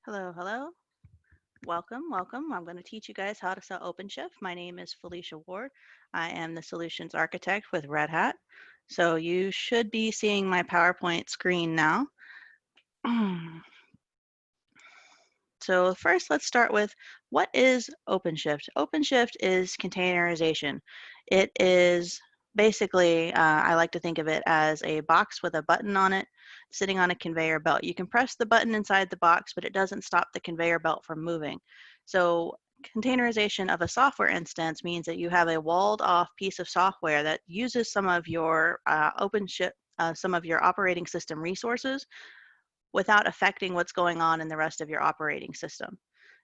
Hello, hello. Welcome. I'm going to teach you guys how to sell Openshift. My name is Felicia Ward. I am the solutions architect with Red Hat. So you should be seeing my PowerPoint screen now. So first, let's start with what is OpenShift? OpenShift is containerization. It is basically, I like to think of it as a box with a button on it sitting on a conveyor belt. You can press the button inside the box, but it doesn't stop the conveyor belt from moving. So containerization of a software instance means that you have a walled off piece of software that uses some of your OpenShift, some of your operating system resources without affecting what's going on in the rest of your operating system.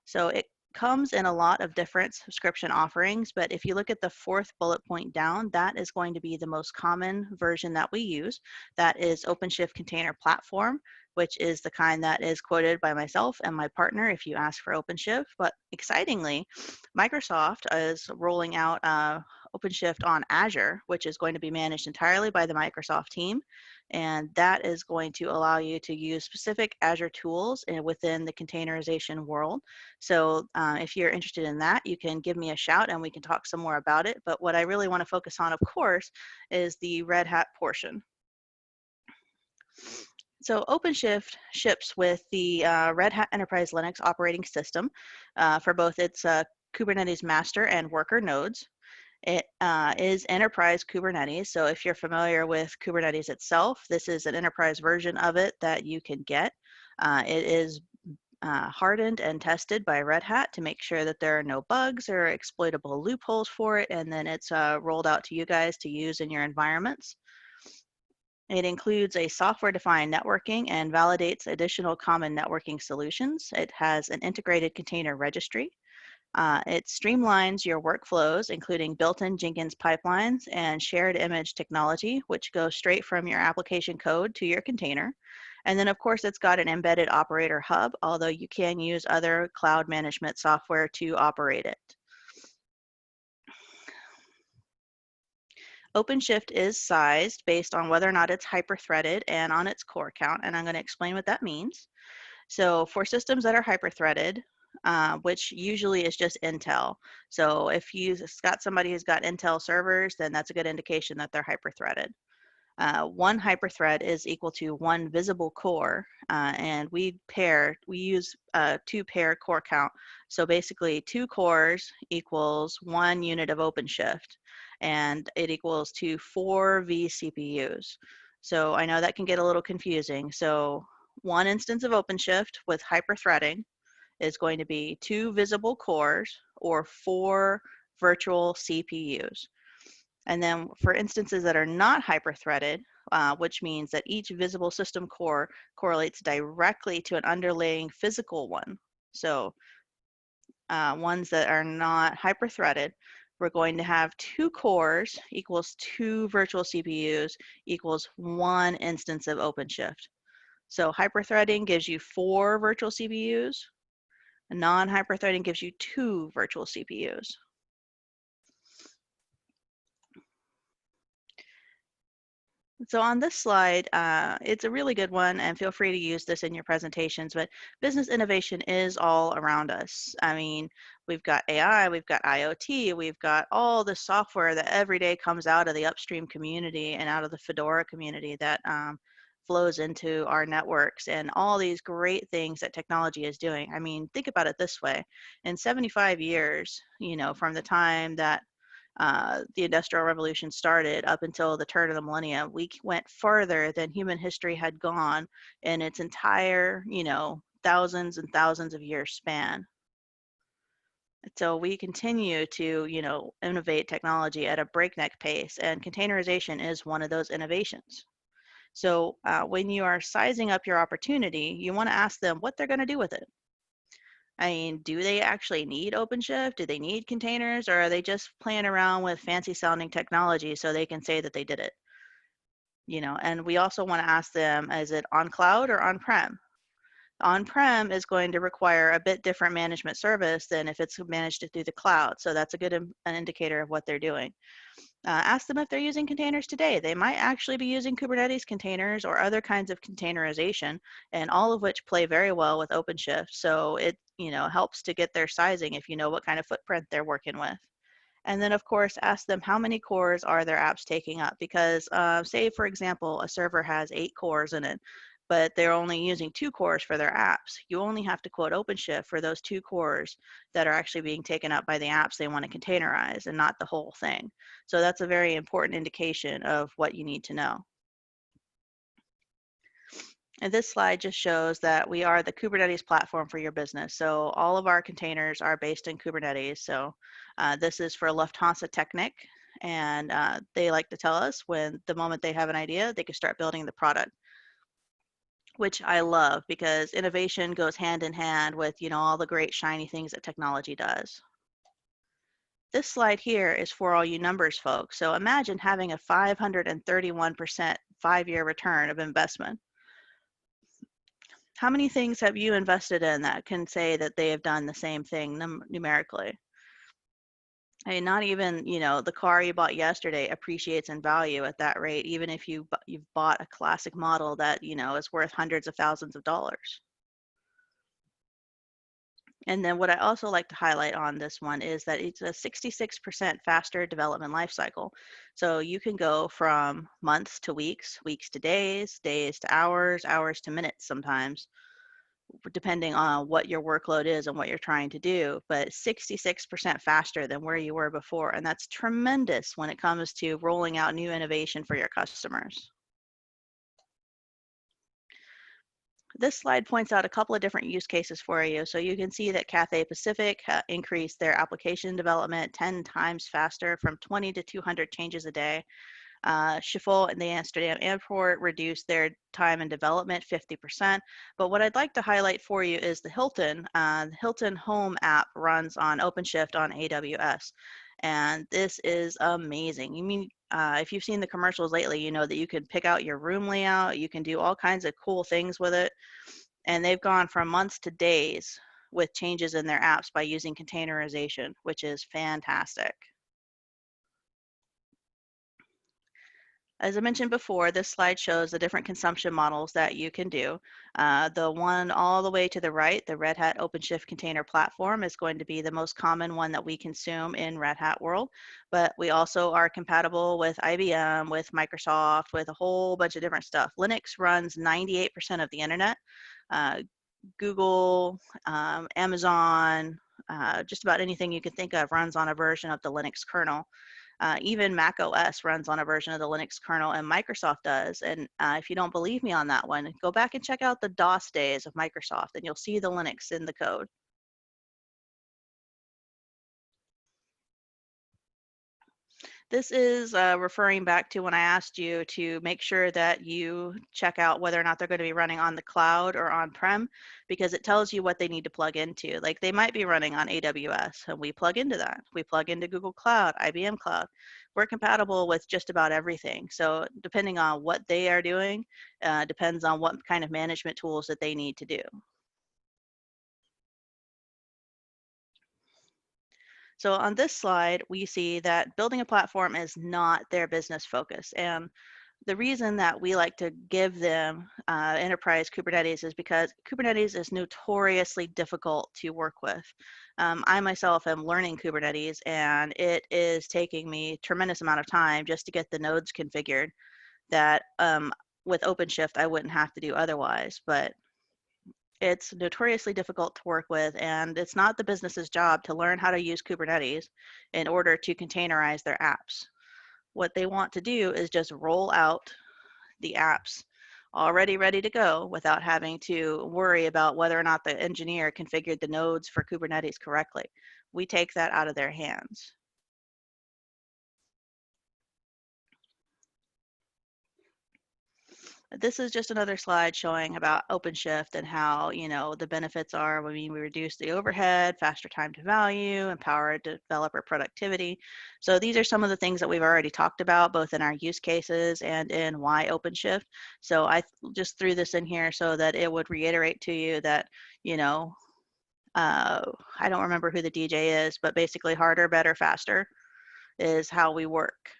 So it comes in a lot of different subscription offerings, but if you look at the fourth bullet point down, that is going to be the most common version that we use. That is OpenShift Container Platform, which is the kind that is quoted by myself and my partner if you ask for OpenShift. But excitingly, Microsoft is rolling out OpenShift on Azure, which is going to be managed entirely by the Microsoft team. And that is going to allow you to use specific Azure tools within the containerization world. So if you're interested in that, you can give me a shout and we can talk some more about it. But what I really want to focus on, of course, is the Red Hat portion. So OpenShift ships with the Red Hat Enterprise Linux operating system for both its Kubernetes master and worker nodes. It is enterprise Kubernetes. So if you're familiar with Kubernetes itself, this is an enterprise version of it that you can get. It is hardened and tested by Red Hat to make sure that there are no bugs or exploitable loopholes for it, and then it's rolled out to you guys to use in your environments. It includes a software-defined networking and validates additional common networking solutions. It has an integrated container registry. It streamlines your workflows, including built-in Jenkins pipelines and shared image technology, which goes straight from your application code to your container. And then, of course, it's got an embedded operator hub, although you can use other cloud management software to operate it. OpenShift is sized based on whether or not it's hyper-threaded and on its core count, and I'm going to explain what that means. So for systems that are hyper-threaded, which usually is just Intel. So if you've got somebody who's got Intel servers, then that's a good indication that they're hyper-threaded. One hyperthread is equal to one visible core, and we use two pair core count. So basically 2 cores equals 1 unit of OpenShift, and it equals to 4 vCPUs. So I know that can get a little confusing. So one instance of OpenShift with hyperthreading is going to be 2 visible cores or 4 virtual CPUs. And then for instances that are not hyper-threaded, which means that each visible system core correlates directly to an underlying physical one. So ones that are not hyper-threaded, we're going to have 2 cores equals 2 virtual CPUs equals 1 instance of OpenShift. So hyper-threading gives you 4 virtual CPUs. Non-hyper-threading gives you 2 virtual CPUs. So on this slide, it's a really good one, and feel free to use this in your presentations, but business innovation is all around us. I mean, we've got AI, we've got IoT, we've got all the software that every day comes out of the upstream community and out of the Fedora community that flows into our networks, and all these great things that technology is doing. I mean, think about it this way. In 75 years, from the time that the Industrial Revolution started up until the turn of the millennium, we went further than human history had gone in its entire, thousands and thousands of years span. So we continue to, innovate technology at a breakneck pace, and containerization is one of those innovations. So when you are sizing up your opportunity, you want to ask them what they're going to do with it. I mean, do they actually need OpenShift? Do they need containers? Or are they just playing around with fancy sounding technology so they can say that they did it? And we also want to ask them, is it on cloud or on-prem? On-prem is going to require a bit different management service than if it's managed through the cloud. So that's a good an indicator of what they're doing. Ask them if they're using containers today. They might actually be using Kubernetes containers or other kinds of containerization, and all of which play very well with OpenShift. So it, helps to get their sizing if you know what kind of footprint they're working with. And then, of course, ask them how many cores are their apps taking up. Because, say, for example, a server has 8 cores in it, but they're only using 2 cores for their apps. You only have to quote OpenShift for those 2 cores that are actually being taken up by the apps they want to containerize and not the whole thing. So that's a very important indication of what you need to know. And this slide just shows that we are the Kubernetes platform for your business. So all of our containers are based in Kubernetes. So this is for Lufthansa Technik. And they like to tell us when the moment they have an idea, they can start building the product, which I love because innovation goes hand in hand with, all the great shiny things that technology does. This slide here is for all you numbers folks. So imagine having a 531% 5-year return of investment. How many things have you invested in that can say that they have done the same thing numerically? I mean, not even, the car you bought yesterday appreciates in value at that rate, even if you've bought a classic model that, is worth hundreds of thousands of dollars. And then what I also like to highlight on this one is that it's a 66% faster development life cycle. So you can go from months to weeks, weeks to days, days to hours, hours to minutes sometimes, depending on what your workload is and what you're trying to do, but 66% faster than where you were before. And that's tremendous when it comes to rolling out new innovation for your customers. This slide points out a couple of different use cases for you. So you can see that Cathay Pacific increased their application development 10 times faster from 20 to 200 changes a day. Schiphol and the Amsterdam Airport reduced their time in development 50%. But what I'd like to highlight for you is the Hilton. The Hilton Home app runs on OpenShift on AWS. And this is amazing. You mean, if you've seen the commercials lately, you know that you can pick out your room layout, you can do all kinds of cool things with it. And they've gone from months to days with changes in their apps by using containerization, which is fantastic. As I mentioned before, this slide shows the different consumption models that you can do. The one all the way to the right, the Red Hat OpenShift Container Platform, is going to be the most common one that we consume in Red Hat world, but we also are compatible with IBM, with Microsoft, with a whole bunch of different stuff. Linux runs 98% of the internet. Google, Amazon, just about anything you can think of runs on a version of the Linux kernel. Even Mac OS runs on a version of the Linux kernel, and Microsoft does. And if you don't believe me on that one, go back and check out the DOS days of Microsoft, and you'll see the Linux in the code. This is referring back to when I asked you to make sure that you check out whether or not they're going to be running on the cloud or on-prem, because it tells you what they need to plug into. Like they might be running on AWS, and we plug into that. We plug into Google Cloud, IBM Cloud. We're compatible with just about everything. So depending on what they are doing, depends on what kind of management tools that they need to do. So on this slide, we see that building a platform is not their business focus. And the reason that we like to give them enterprise Kubernetes is because Kubernetes is notoriously difficult to work with. I myself am learning Kubernetes, and it is taking me a tremendous amount of time just to get the nodes configured that with OpenShift I wouldn't have to do otherwise. But it's notoriously difficult to work with, and it's not the business's job to learn how to use Kubernetes in order to containerize their apps. What they want to do is just roll out the apps already ready to go without having to worry about whether or not the engineer configured the nodes for Kubernetes correctly. We take that out of their hands. This is just another slide showing about OpenShift and how, the benefits are. I mean, we reduce the overhead, faster time to value, empower developer productivity. So these are some of the things that we've already talked about, both in our use cases and in why OpenShift. So I just threw this in here so that it would reiterate to you that, I don't remember who the DJ is, but basically harder, better, faster is how we work.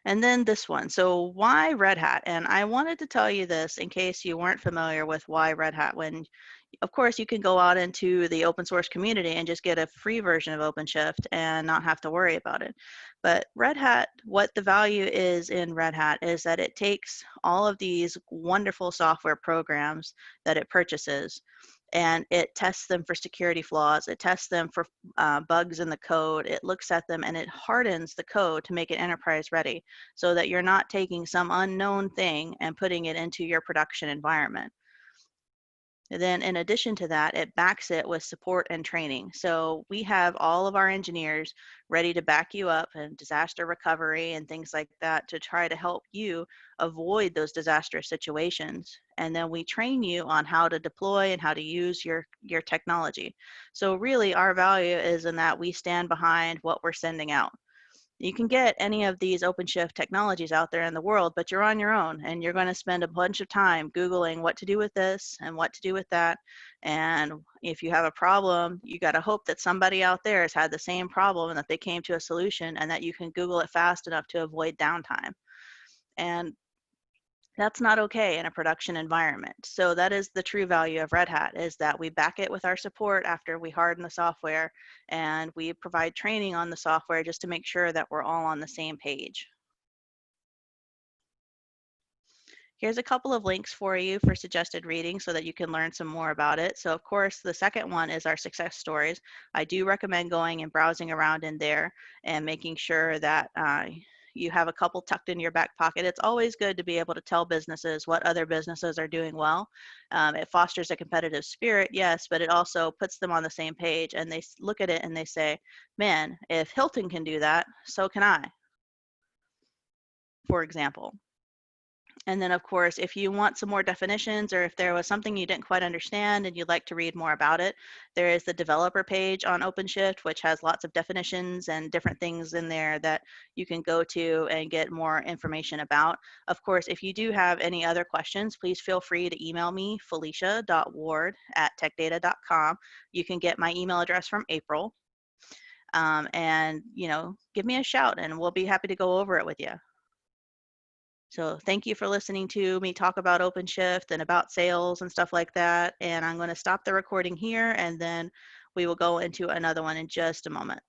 And then this one. So why Red Hat? And I wanted to tell you this in case you weren't familiar with why Red Hat, when of course you can go out into the open source community and just get a free version of OpenShift and not have to worry about it. But Red Hat, what the value is in Red Hat is that it takes all of these wonderful software programs that it purchases and it tests them for security flaws. It tests them for bugs in the code. It looks at them and it hardens the code to make it enterprise ready so that you're not taking some unknown thing and putting it into your production environment. And then in addition to that, it backs it with support and training. So we have all of our engineers ready to back you up in disaster recovery and things like that to try to help you avoid those disastrous situations. And then we train you on how to deploy and how to use your technology. So really our value is in that we stand behind what we're sending out. You can get any of these OpenShift technologies out there in the world, but you're on your own and you're going to spend a bunch of time Googling what to do with this and what to do with that. And if you have a problem, you got to hope that somebody out there has had the same problem and that they came to a solution and that you can Google it fast enough to avoid downtime. And that's not okay in a production environment. So that is the true value of Red Hat, is that we back it with our support after we harden the software, and we provide training on the software just to make sure that we're all on the same page. Here's a couple of links for you for suggested reading so that you can learn some more about it. So of course, the second one is our success stories. I do recommend going and browsing around in there and making sure that you have a couple tucked in your back pocket. It's always good to be able to tell businesses what other businesses are doing well. It fosters a competitive spirit, yes, but it also puts them on the same page and they look at it and they say, man, if Hilton can do that, so can I, for example. And then, of course, if you want some more definitions or if there was something you didn't quite understand and you'd like to read more about it, there is the developer page on OpenShift, which has lots of definitions and different things in there that you can go to and get more information about. Of course, if you do have any other questions, please feel free to email me, felicia.ward@techdata.com. You can get my email address from April. And, give me a shout and we'll be happy to go over it with you. So thank you for listening to me talk about OpenShift and about sales and stuff like that. And I'm going to stop the recording here and then we will go into another one in just a moment.